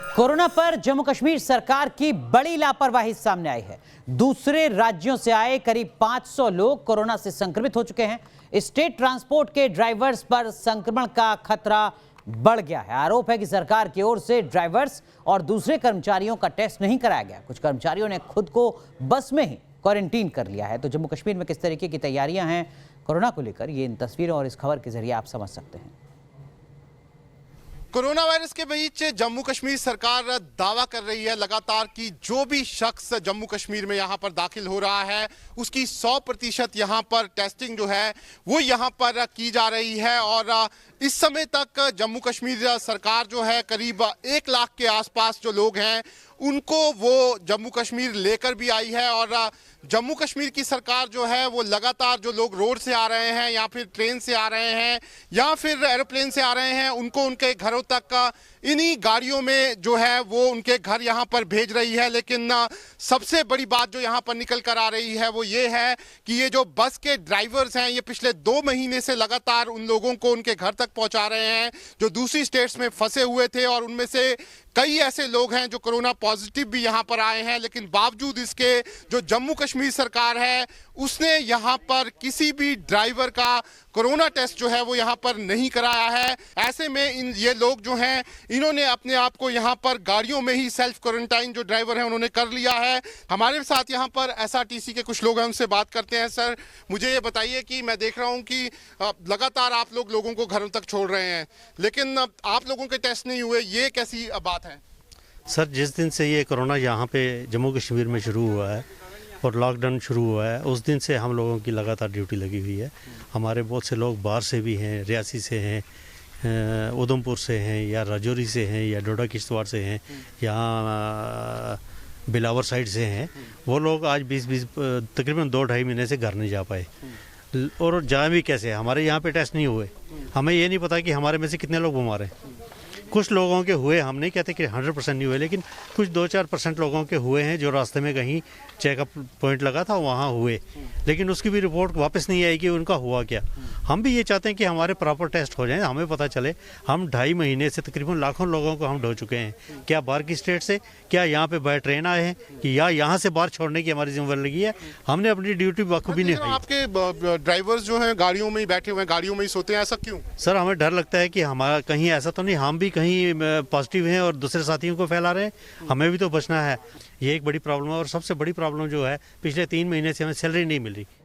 Corona पर जम्मू कश्मीर सरकार की बड़ी लापरवाही सामने आई है। दूसरे राज्यों से आए करीब 500 लोग कोरोना से संक्रमित हो चुके हैं। स्टेट ट्रांसपोर्ट के ड्राइवर्स पर संक्रमण का खतरा बढ़ गया है। आरोप है कि सरकार की ओर से ड्राइवर्स और दूसरे कर्मचारियों का टेस्ट नहीं कराया गया। कुछ कर्मचारियों ने खुद को बस में ही क्वारंटीन कर लिया है। तो जम्मू कश्मीर में किस तरीके की तैयारियां हैं कोरोना को लेकर, ये इन तस्वीरों और इस खबर के जरिए आप समझ सकते हैं। कोरोना वायरस के बीच जम्मू कश्मीर सरकार दावा कर रही है लगातार कि जो भी शख्स जम्मू कश्मीर में यहाँ पर दाखिल हो रहा है उसकी 100% यहाँ पर टेस्टिंग जो है वो यहाँ पर की जा रही है। और इस समय तक जम्मू कश्मीर सरकार जो है करीब 1 लाख के आसपास जो लोग हैं उनको वो जम्मू कश्मीर लेकर भी आई है। और जम्मू कश्मीर की सरकार जो है वो लगातार जो लोग रोड से आ रहे हैं या फिर ट्रेन से आ रहे हैं या फिर एरोप्लेन से आ रहे हैं उनको उनके घरों तक इन्हीं गाड़ियों में जो है वो उनके घर यहाँ पर भेज रही है। लेकिन सबसे बड़ी बात जो यहाँ पर निकल कर आ रही है वो ये है कि ये जो बस के ड्राइवर्स हैं ये पिछले 2 महीने से लगातार उन लोगों को उनके घर तक पहुँचा रहे हैं जो दूसरी स्टेट्स में फंसे हुए थे। और उनमें से कई ऐसे लोग हैं जो कोरोना पॉजिटिव भी यहाँ पर आए हैं। लेकिन बावजूद इसके जो जम्मू कश्मीर सरकार है उसने यहाँ पर किसी भी ड्राइवर का कोरोना टेस्ट जो है वो यहाँ पर नहीं कराया है। ऐसे में ये लोग जो हैं इन्होंने अपने आप को यहाँ पर गाड़ियों में ही सेल्फ क्वारंटाइन जो ड्राइवर हैं उन्होंने कर लिया है। हमारे साथ यहाँ पर एसआरटीसी के कुछ लोग हैं, उनसे बात करते हैं। सर, मुझे ये बताइए कि मैं देख रहा हूँ कि लगातार आप लोगों को घरों तक छोड़ रहे हैं लेकिन आप लोगों के टेस्ट नहीं हुए, ये कैसी बात है? सर, जिस दिन से ये कोरोना यहाँ पे जम्मू कश्मीर में शुरू हुआ है और लॉकडाउन शुरू हुआ है उस दिन से हम लोगों की लगातार ड्यूटी लगी हुई है। हमारे बहुत से लोग बाहर से भी हैं, रियासी से हैं, उधमपुर से हैं या राजौरी से हैं या डोडा किश्तवाड़ से हैं, यहाँ बिलावर साइड से हैं। वो लोग आज 20 तकरीबन 2-2.5 महीने से घर नहीं जा पाए। और जाए भी कैसे, हमारे यहाँ पे टेस्ट नहीं हुए। हमें ये नहीं पता कि हमारे में से कितने लोग बीमार हैं। कुछ लोगों के हुए, हम नहीं कहते कि 100% नहीं हुए, लेकिन कुछ 2-4% लोगों के हुए हैं जो रास्ते में कहीं चेकअप पॉइंट लगा था वहाँ हुए, लेकिन उसकी भी रिपोर्ट वापस नहीं आई कि उनका हुआ क्या। हम भी ये चाहते हैं कि हमारे प्रॉपर टेस्ट हो जाएं, हमें पता चले। हम 2.5 महीने से तकरीबन लाखों लोगों को हम ढो चुके हैं, क्या बाहर की स्टेट से, क्या यहाँ पे बाय ट्रेन आए हैं, कि या यहाँ से बाहर छोड़ने की हमारी जिम्मेदारी लगी है। हमने अपनी ड्यूटी बखूबी निभाई। आपके ड्राइवर्स जो हैं गाड़ियों में ही बैठे हुए हैं, गाड़ियों में ही सोते हैं, ऐसा क्यों? सर, हमें डर लगता है कि हमारा कहीं ऐसा तो नहीं हम भी कहीं पॉजिटिव हैं और दूसरे साथियों को फैला रहे हैं। हमें भी तो बचना है, ये एक बड़ी प्रॉब्लम है। और सबसे बड़ी प्रॉब्लम जो है पिछले 3 महीने से हमें सैलरी नहीं मिल रही।